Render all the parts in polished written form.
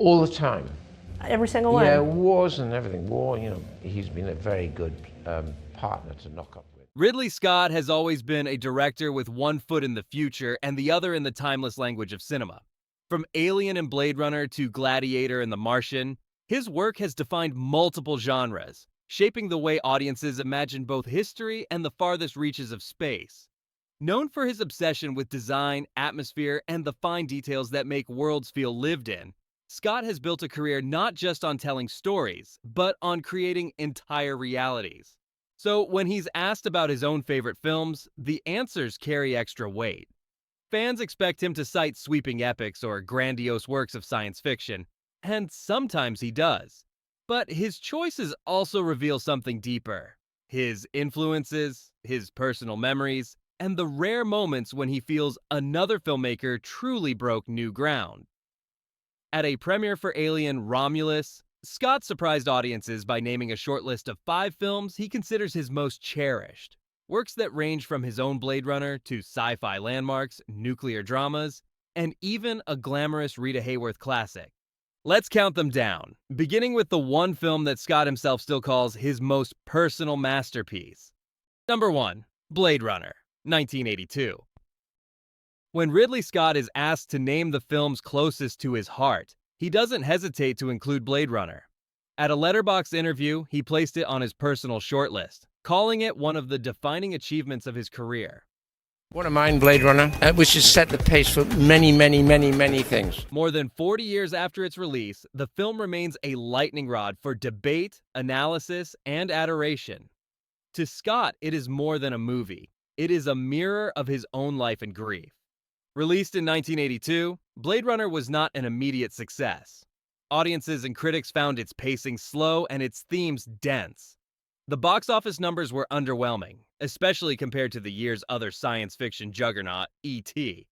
All the time. Every single one? Yeah, wars and everything. War, you know, he's been a very good partner to knock up with. Ridley Scott has always been a director with one foot in the future and the other in the timeless language of cinema. From Alien and Blade Runner to Gladiator and The Martian, his work has defined multiple genres, shaping the way audiences imagine both history and the farthest reaches of space. Known for his obsession with design, atmosphere, and the fine details that make worlds feel lived in, Scott has built a career not just on telling stories, but on creating entire realities. So when he's asked about his own favorite films, the answers carry extra weight. Fans expect him to cite sweeping epics or grandiose works of science fiction, and sometimes he does. But his choices also reveal something deeper: his influences, his personal memories, and the rare moments when he feels another filmmaker truly broke new ground. At a premiere for Alien: Romulus, Scott surprised audiences by naming a short list of 5 films he considers his most cherished. Works that range from his own Blade Runner to sci-fi landmarks, nuclear dramas, and even a glamorous Rita Hayworth classic. Let's count them down, beginning with the one film that Scott himself still calls his most personal masterpiece. Number 1. Blade Runner, 1982. When Ridley Scott is asked to name the films closest to his heart, he doesn't hesitate to include Blade Runner. At a Letterboxd interview, he placed it on his personal shortlist, calling it one of the defining achievements of his career. One of mine, Blade Runner, which has set the pace for many things. More than 40 years after its release, the film remains a lightning rod for debate, analysis, and adoration. To Scott, it is more than a movie. It is a mirror of his own life and grief. Released in 1982, Blade Runner was not an immediate success. Audiences and critics found its pacing slow and its themes dense. The box office numbers were underwhelming, especially compared to the year's other science fiction juggernaut, E.T.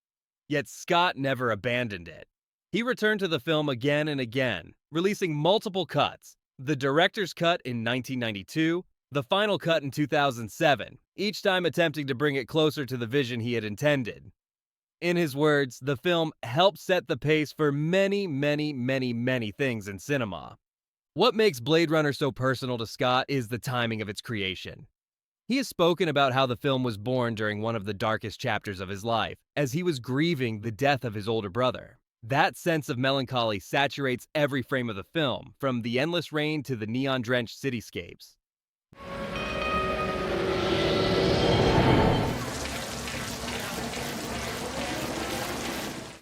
Yet Scott never abandoned it. He returned to the film again and again, releasing multiple cuts: the director's cut in 1992, the final cut in 2007, each time attempting to bring it closer to the vision he had intended. In his words, the film helped set the pace for many things in cinema. What makes Blade Runner so personal to Scott is the timing of its creation. He has spoken about how the film was born during one of the darkest chapters of his life, as he was grieving the death of his older brother. That sense of melancholy saturates every frame of the film, from the endless rain to the neon-drenched cityscapes.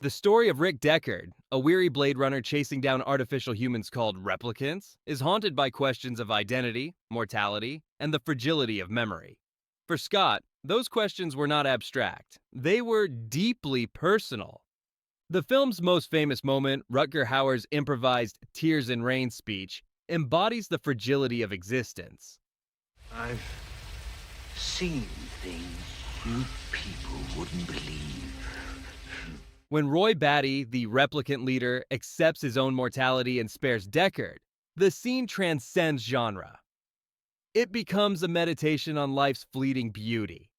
The story of Rick Deckard, a weary Blade Runner chasing down artificial humans called replicants, is haunted by questions of identity, mortality, and the fragility of memory. For Scott, those questions were not abstract. They were deeply personal. The film's most famous moment, Rutger Hauer's improvised Tears in Rain speech, embodies the fragility of existence. I've seen things you people wouldn't believe. When Roy Batty, the replicant leader, accepts his own mortality and spares Deckard, the scene transcends genre. It becomes a meditation on life's fleeting beauty.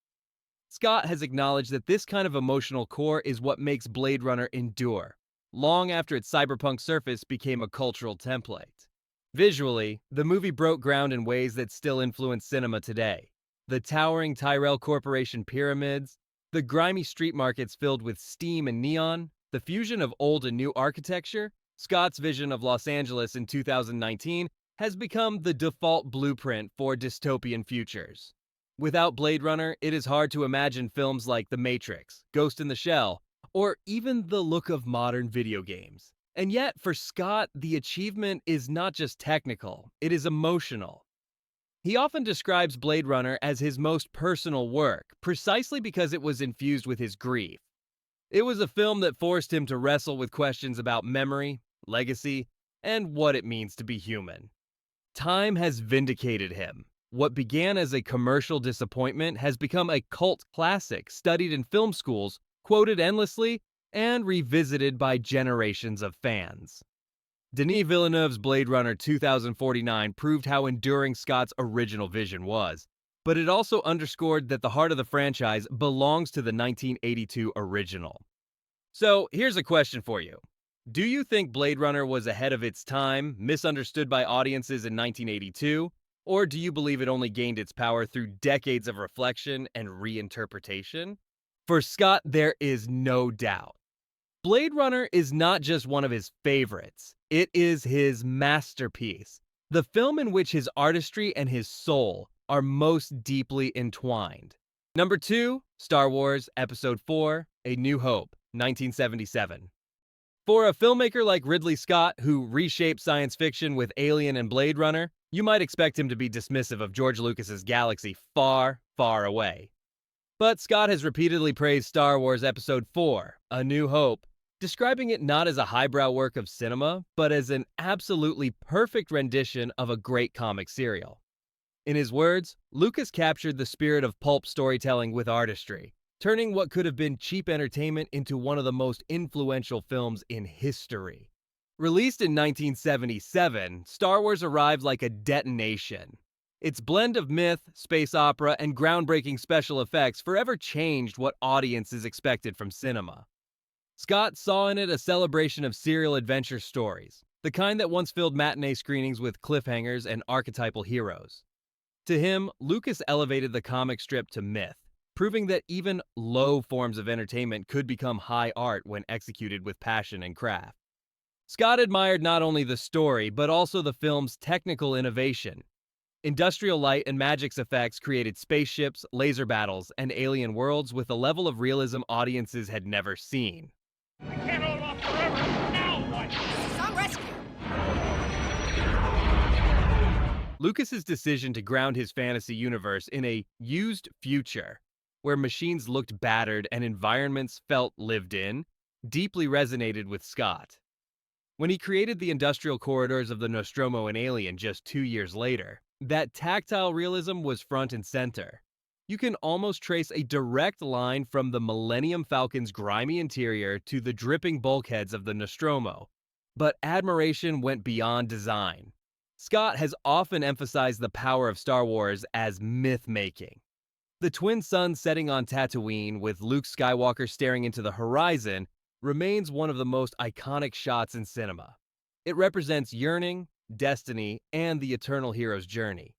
Scott has acknowledged that this kind of emotional core is what makes Blade Runner endure, long after its cyberpunk surface became a cultural template. Visually, the movie broke ground in ways that still influence cinema today. The towering Tyrell Corporation pyramids, the grimy street markets filled with steam and neon, the fusion of old and new architecture, Scott's vision of Los Angeles in 2019 has become the default blueprint for dystopian futures. Without Blade Runner, it is hard to imagine films like The Matrix, Ghost in the Shell, or even the look of modern video games. And yet, for Scott, the achievement is not just technical, it is emotional. He often describes Blade Runner as his most personal work, precisely because it was infused with his grief. It was a film that forced him to wrestle with questions about memory, legacy, and what it means to be human. Time has vindicated him. What began as a commercial disappointment has become a cult classic studied in film schools, quoted endlessly, and revisited by generations of fans. Denis Villeneuve's Blade Runner 2049 proved how enduring Scott's original vision was, but it also underscored that the heart of the franchise belongs to the 1982 original. So here's a question for you. Do you think Blade Runner was ahead of its time, misunderstood by audiences in 1982, or do you believe it only gained its power through decades of reflection and reinterpretation? For Scott, there is no doubt. Blade Runner is not just one of his favorites, it is his masterpiece, the film in which his artistry and his soul are most deeply entwined. Number 2, Star Wars Episode 4, A New Hope, 1977. For a filmmaker like Ridley Scott, who reshaped science fiction with Alien and Blade Runner, you might expect him to be dismissive of George Lucas's galaxy far, far away. But Scott has repeatedly praised Star Wars Episode 4, A New Hope, describing it not as a highbrow work of cinema, but as an absolutely perfect rendition of a great comic serial. In his words, Lucas captured the spirit of pulp storytelling with artistry, turning what could have been cheap entertainment into one of the most influential films in history. Released in 1977, Star Wars arrived like a detonation. Its blend of myth, space opera, and groundbreaking special effects forever changed what audiences expected from cinema. Scott saw in it a celebration of serial adventure stories, the kind that once filled matinee screenings with cliffhangers and archetypal heroes. To him, Lucas elevated the comic strip to myth, proving that even low forms of entertainment could become high art when executed with passion and craft. Scott admired not only the story, but also the film's technical innovation. Industrial light and magic's effects created spaceships, laser battles, and alien worlds with a level of realism audiences had never seen. I can't hold off forever. Now what? Some rescue. Lucas's decision to ground his fantasy universe in a used future, where machines looked battered and environments felt lived in, deeply resonated with Scott. When he created the industrial corridors of the Nostromo and Alien just 2 years later, that tactile realism was front and center. You can almost trace a direct line from the Millennium Falcon's grimy interior to the dripping bulkheads of the Nostromo. But admiration went beyond design. Scott has often emphasized the power of Star Wars as myth-making. The twin suns setting on Tatooine with Luke Skywalker staring into the horizon remains one of the most iconic shots in cinema. It represents yearning, destiny, and the eternal hero's journey.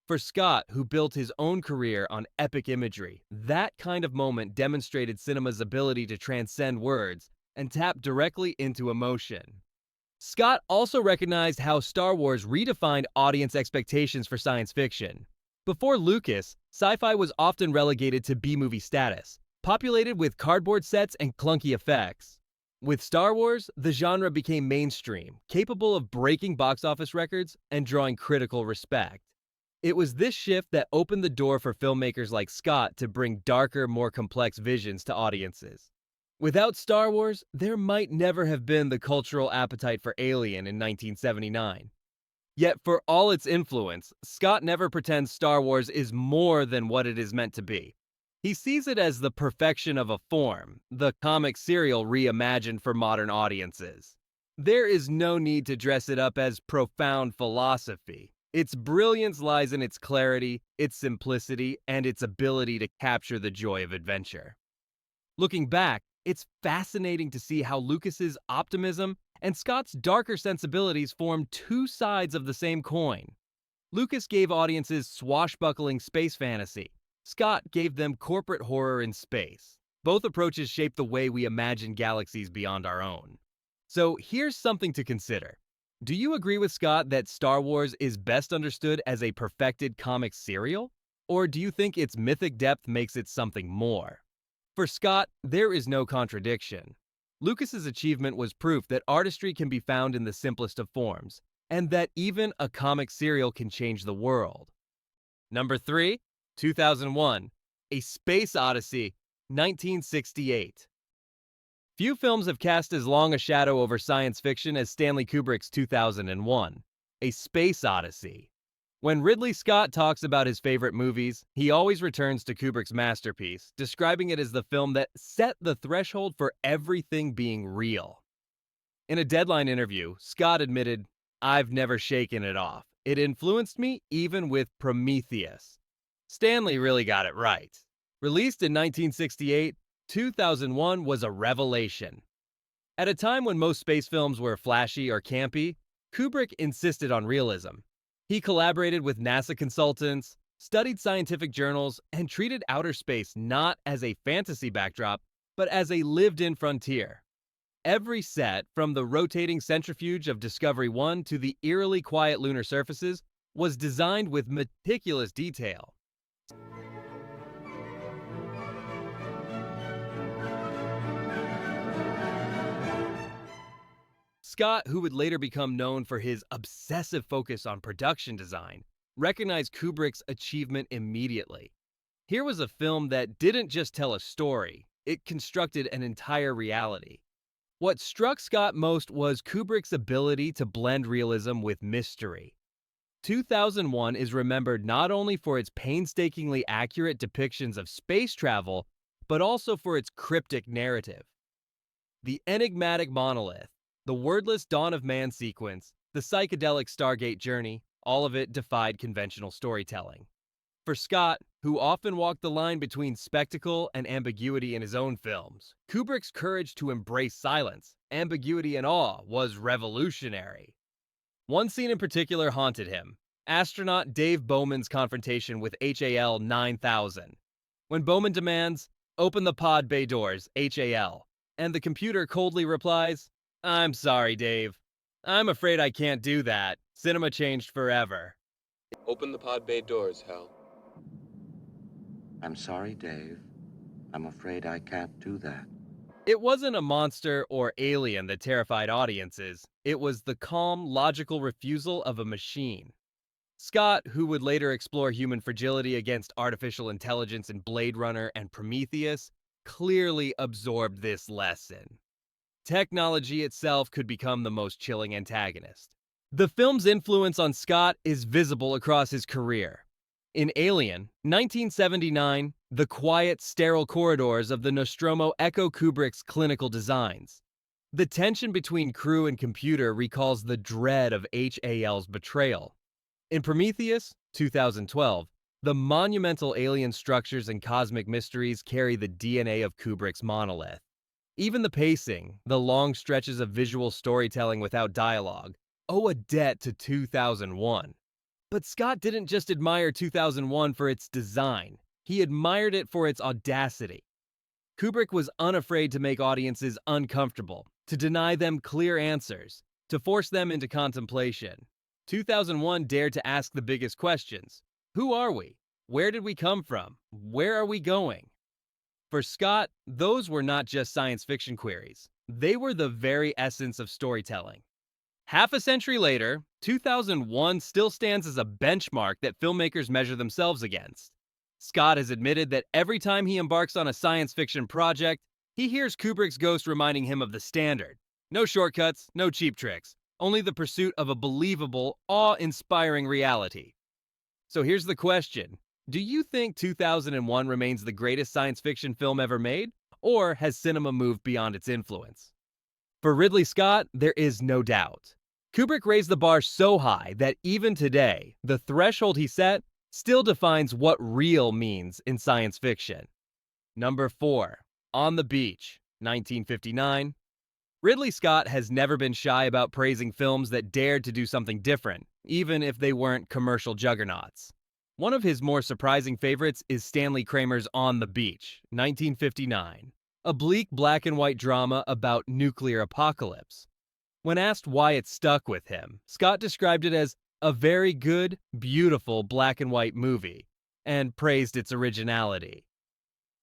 For Scott, who built his own career on epic imagery, that kind of moment demonstrated cinema's ability to transcend words and tap directly into emotion. Scott also recognized how Star Wars redefined audience expectations for science fiction. Before Lucas, sci-fi was often relegated to B-movie status, populated with cardboard sets and clunky effects. With Star Wars, the genre became mainstream, capable of breaking box office records and drawing critical respect. It was this shift that opened the door for filmmakers like Scott to bring darker, more complex visions to audiences. Without Star Wars, there might never have been the cultural appetite for Alien in 1979. Yet for all its influence, Scott never pretends Star Wars is more than what it is meant to be. He sees it as the perfection of a form, the comic serial reimagined for modern audiences. There is no need to dress it up as profound philosophy. Its brilliance lies in its clarity, its simplicity, and its ability to capture the joy of adventure. Looking back, it's fascinating to see how Lucas's optimism and Scott's darker sensibilities form two sides of the same coin. Lucas gave audiences swashbuckling space fantasy. Scott gave them corporate horror in space. Both approaches shape the way we imagine galaxies beyond our own. So here's something to consider. Do you agree with Scott that Star Wars is best understood as a perfected comic serial? Or do you think its mythic depth makes it something more? For Scott, there is no contradiction. Lucas's achievement was proof that artistry can be found in the simplest of forms, and that even a comic serial can change the world. Number 3, 2001, A Space Odyssey, 1968. Few films have cast as long a shadow over science fiction as Stanley Kubrick's 2001, A Space Odyssey. When Ridley Scott talks about his favorite movies, he always returns to Kubrick's masterpiece, describing it as the film that set the threshold for everything being real. In a Deadline interview, Scott admitted, "I've never shaken it off. It influenced me even with Prometheus." Stanley really got it right. Released in 1968, 2001 was a revelation. At a time when most space films were flashy or campy, Kubrick insisted on realism. He collaborated with NASA consultants, studied scientific journals, and treated outer space not as a fantasy backdrop, but as a lived-in frontier. Every set, from the rotating centrifuge of Discovery 1 to the eerily quiet lunar surfaces, was designed with meticulous detail. Scott, who would later become known for his obsessive focus on production design, recognized Kubrick's achievement immediately. Here was a film that didn't just tell a story, it constructed an entire reality. What struck Scott most was Kubrick's ability to blend realism with mystery. 2001 is remembered not only for its painstakingly accurate depictions of space travel, but also for its cryptic narrative. The enigmatic monolith, the wordless Dawn of Man sequence, the psychedelic Stargate journey, all of it defied conventional storytelling. For Scott, who often walked the line between spectacle and ambiguity in his own films, Kubrick's courage to embrace silence, ambiguity, and awe was revolutionary. One scene in particular haunted him: astronaut Dave Bowman's confrontation with HAL 9000. When Bowman demands, "Open the pod bay doors, HAL," and the computer coldly replies, "I'm sorry, Dave. I'm afraid I can't do that. Cinema changed forever." Open the pod bay doors, Hal. I'm sorry, Dave. I'm afraid I can't do that. It wasn't a monster or alien that terrified audiences. It was the calm, logical refusal of a machine. Scott, who would later explore human fragility against artificial intelligence in Blade Runner and Prometheus, clearly absorbed this lesson. Technology itself could become the most chilling antagonist. The film's influence on Scott is visible across his career. In Alien, 1979, the quiet, sterile corridors of the Nostromo echo Kubrick's clinical designs. The tension between crew and computer recalls the dread of HAL's betrayal. In Prometheus, 2012, the monumental alien structures and cosmic mysteries carry the DNA of Kubrick's monolith. Even the pacing, the long stretches of visual storytelling without dialogue, owe a debt to 2001. But Scott didn't just admire 2001 for its design, he admired it for its audacity. Kubrick was unafraid to make audiences uncomfortable, to deny them clear answers, to force them into contemplation. 2001 dared to ask the biggest questions. Who are we? Where did we come from? Where are we going? For Scott, those were not just science fiction queries. They were the very essence of storytelling. Half a century later, 2001 still stands as a benchmark that filmmakers measure themselves against. Scott has admitted that every time he embarks on a science fiction project, he hears Kubrick's ghost reminding him of the standard. No shortcuts, no cheap tricks, only the pursuit of a believable, awe-inspiring reality. So here's the question. Do you think 2001 remains the greatest science fiction film ever made, or has cinema moved beyond its influence? For Ridley Scott, there is no doubt. Kubrick raised the bar so high that even today, the threshold he set still defines what real means in science fiction. Number 4, On the Beach, 1959. Ridley Scott has never been shy about praising films that dared to do something different, even if they weren't commercial juggernauts. One of his more surprising favorites is Stanley Kramer's On the Beach, 1959, a bleak black and white drama about nuclear apocalypse. When asked why it stuck with him, Scott described it as a very good, beautiful black and white movie, and praised its originality.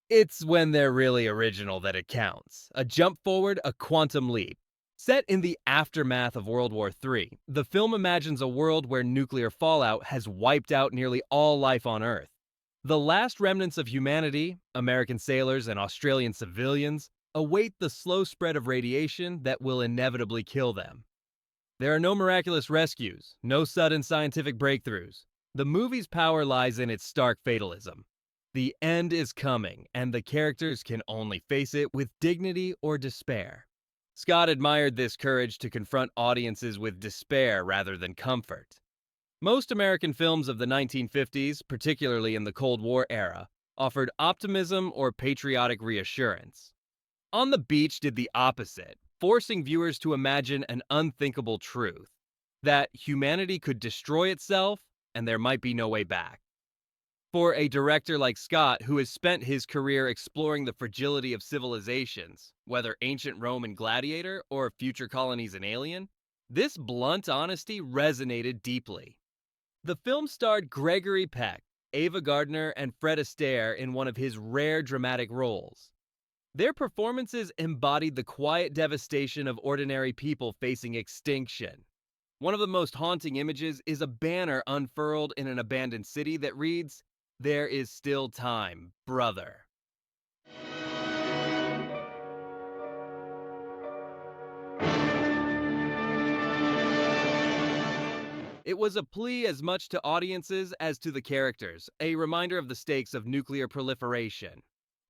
It's when they're really original that it counts. A jump forward, a quantum leap. Set in the aftermath of World War III, the film imagines a world where nuclear fallout has wiped out nearly all life on Earth. The last remnants of humanity, American sailors and Australian civilians, await the slow spread of radiation that will inevitably kill them. There are no miraculous rescues, no sudden scientific breakthroughs. The movie's power lies in its stark fatalism. The end is coming, and the characters can only face it with dignity or despair. Scott admired this courage to confront audiences with despair rather than comfort. Most American films of the 1950s, particularly in the Cold War era, offered optimism or patriotic reassurance. On the Beach did the opposite, forcing viewers to imagine an unthinkable truth, that humanity could destroy itself and there might be no way back. For a director like Scott, who has spent his career exploring the fragility of civilizations, whether ancient Rome in Gladiator or future colonies in Alien, this blunt honesty resonated deeply. The film starred Gregory Peck, Ava Gardner, and Fred Astaire in one of his rare dramatic roles. Their performances embodied the quiet devastation of ordinary people facing extinction. One of the most haunting images is a banner unfurled in an abandoned city that reads, "There is still time, brother." It was a plea as much to audiences as to the characters, a reminder of the stakes of nuclear proliferation.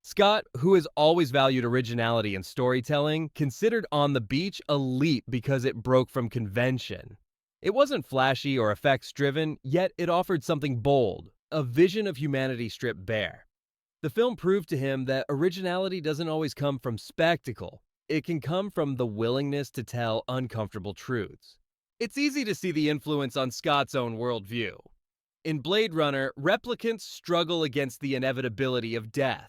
Scott, who has always valued originality in storytelling, considered On the Beach a leap because it broke from convention. It wasn't flashy or effects-driven, yet it offered something bold, a vision of humanity stripped bare. The film proved to him that originality doesn't always come from spectacle. It can come from the willingness to tell uncomfortable truths. It's easy to see the influence on Scott's own worldview. In Blade Runner, replicants struggle against the inevitability of death.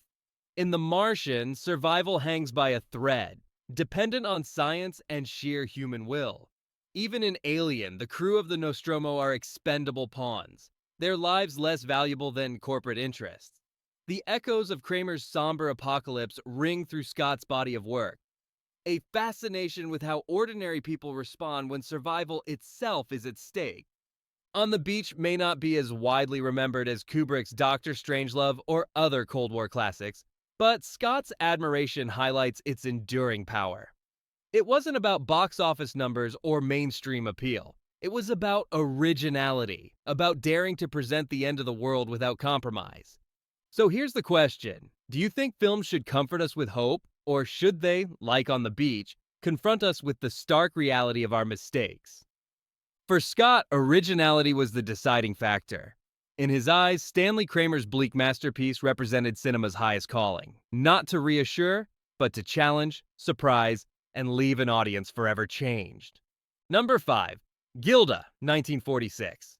In The Martian, survival hangs by a thread, dependent on science and sheer human will. Even in Alien, the crew of the Nostromo are expendable pawns, their lives less valuable than corporate interests. The echoes of Kramer's somber apocalypse ring through Scott's body of work, a fascination with how ordinary people respond when survival itself is at stake. On the Beach may not be as widely remembered as Kubrick's Dr. Strangelove or other Cold War classics, but Scott's admiration highlights its enduring power. It wasn't about box office numbers or mainstream appeal. It was about originality, about daring to present the end of the world without compromise. So here's the question. Do you think films should comfort us with hope, or should they, like On the Beach, confront us with the stark reality of our mistakes? For Scott, originality was the deciding factor. In his eyes, Stanley Kramer's Bleak masterpiece represented cinema's highest calling, not to reassure, but to challenge, surprise, and leave an audience forever changed. Number 5. Gilda, 1946.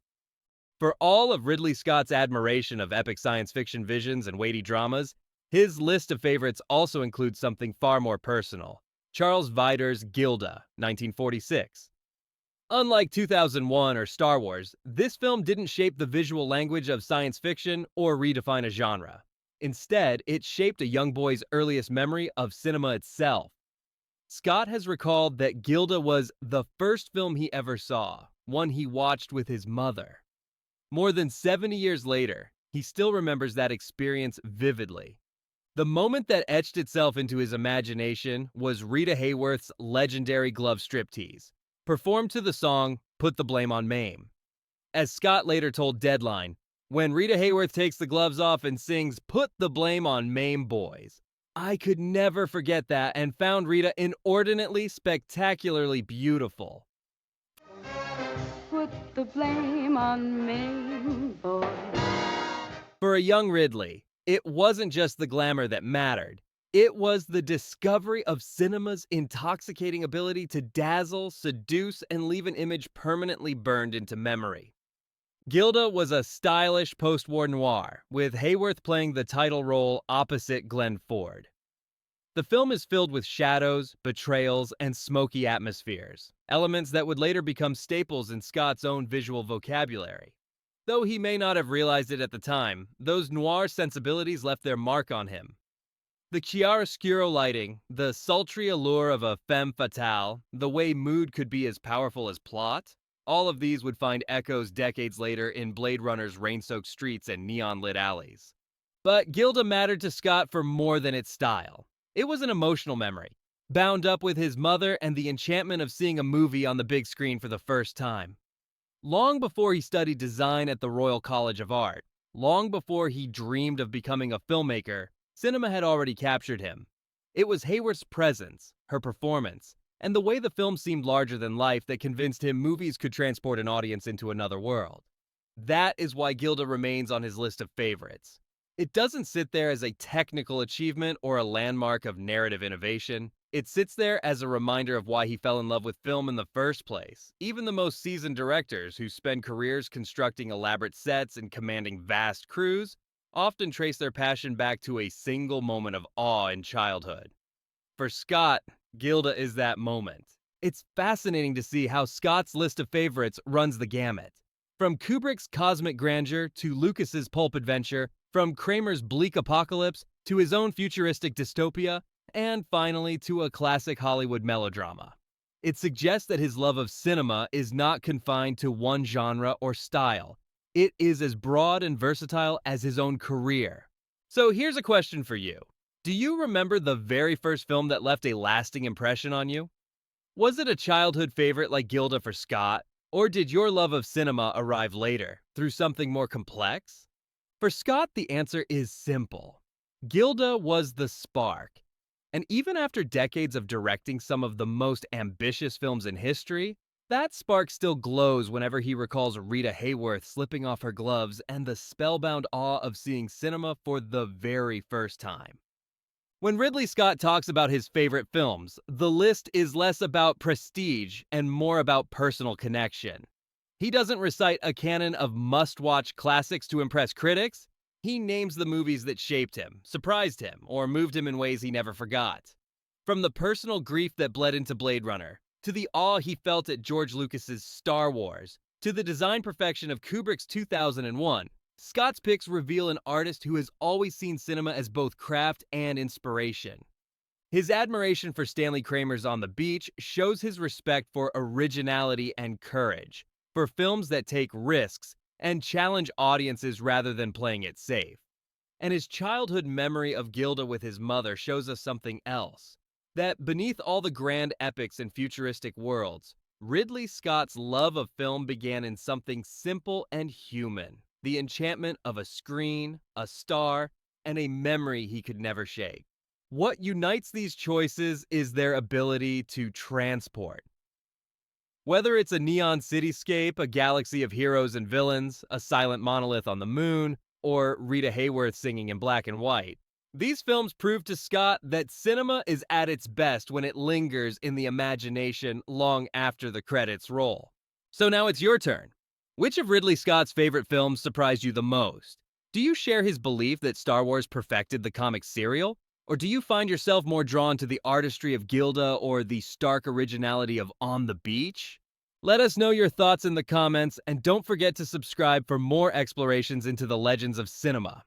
For all of Ridley Scott's admiration of epic science fiction visions and weighty dramas, his list of favorites also includes something far more personal. Charles Vider's Gilda, 1946. Unlike 2001 or Star Wars, this film didn't shape the visual language of science fiction or redefine a genre. Instead, it shaped a young boy's earliest memory of cinema itself. Scott has recalled that Gilda was the first film he ever saw, one he watched with his mother. More than 70 years later, he still remembers that experience vividly. The moment that etched itself into his imagination was Rita Hayworth's legendary glove striptease, performed to the song Put the Blame on Mame. As Scott later told Deadline, when Rita Hayworth takes the gloves off and sings Put the Blame on Mame Boys, I could never forget that and found Rita inordinately, spectacularly beautiful. Put the blame on me, boy. For a young Ridley, it wasn't just the glamour that mattered. It was the discovery of cinema's intoxicating ability to dazzle, seduce, and leave an image permanently burned into memory. Gilda was a stylish post-war noir, with Hayworth playing the title role opposite Glenn Ford. The film is filled with shadows, betrayals, and smoky atmospheres, elements that would later become staples in Scott's own visual vocabulary. Though he may not have realized it at the time, those noir sensibilities left their mark on him. The chiaroscuro lighting, the sultry allure of a femme fatale, the way mood could be as powerful as plot, all of these would find echoes decades later in Blade Runner's rain-soaked streets and neon-lit alleys. But Gilda mattered to Scott for more than its style. It was an emotional memory, bound up with his mother and the enchantment of seeing a movie on the big screen for the first time. Long before he studied design at the Royal College of Art, long before he dreamed of becoming a filmmaker, cinema had already captured him. It was Hayworth's presence, her performance, and the way the film seemed larger than life that convinced him movies could transport an audience into another world. That is why Gilda remains on his list of favorites. It doesn't sit there as a technical achievement or a landmark of narrative innovation. It sits there as a reminder of why he fell in love with film in the first place. Even the most seasoned directors who spend careers constructing elaborate sets and commanding vast crews often trace their passion back to a single moment of awe in childhood. For Scott, Gilda is that moment. It's fascinating to see how Scott's list of favorites runs the gamut. From Kubrick's cosmic grandeur to Lucas's pulp adventure, from Kramer's bleak apocalypse to his own futuristic dystopia, and finally to a classic Hollywood melodrama. It suggests that his love of cinema is not confined to one genre or style. It is as broad and versatile as his own career. So here's a question for you. Do you remember the very first film that left a lasting impression on you? Was it a childhood favorite like Gilda for Scott, or did your love of cinema arrive later, through something more complex? For Scott, the answer is simple. Gilda was the spark. And even after decades of directing some of the most ambitious films in history, that spark still glows whenever he recalls Rita Hayworth slipping off her gloves and the spellbound awe of seeing cinema for the very first time. When Ridley Scott talks about his favorite films, the list is less about prestige and more about personal connection. He doesn't recite a canon of must-watch classics to impress critics. He names the movies that shaped him, surprised him, or moved him in ways he never forgot. From the personal grief that bled into Blade Runner, to the awe he felt at George Lucas's Star Wars, to the design perfection of Kubrick's 2001, Scott's picks reveal an artist who has always seen cinema as both craft and inspiration. His admiration for Stanley Kramer's On the Beach shows his respect for originality and courage, for films that take risks and challenge audiences rather than playing it safe. And his childhood memory of Gilda with his mother shows us something else. That beneath all the grand epics and futuristic worlds, Ridley Scott's love of film began in something simple and human. The enchantment of a screen, a star, and a memory he could never shake. What unites these choices is their ability to transport. Whether it's a neon cityscape, a galaxy of heroes and villains, a silent monolith on the moon, or Rita Hayworth singing in black and white, these films prove to Scott that cinema is at its best when it lingers in the imagination long after the credits roll. So now it's your turn. Which of Ridley Scott's favorite films surprised you the most? Do you share his belief that Star Wars perfected the comic serial? Or do you find yourself more drawn to the artistry of Gilda or the stark originality of On the Beach? Let us know your thoughts in the comments, and don't forget to subscribe for more explorations into the legends of cinema.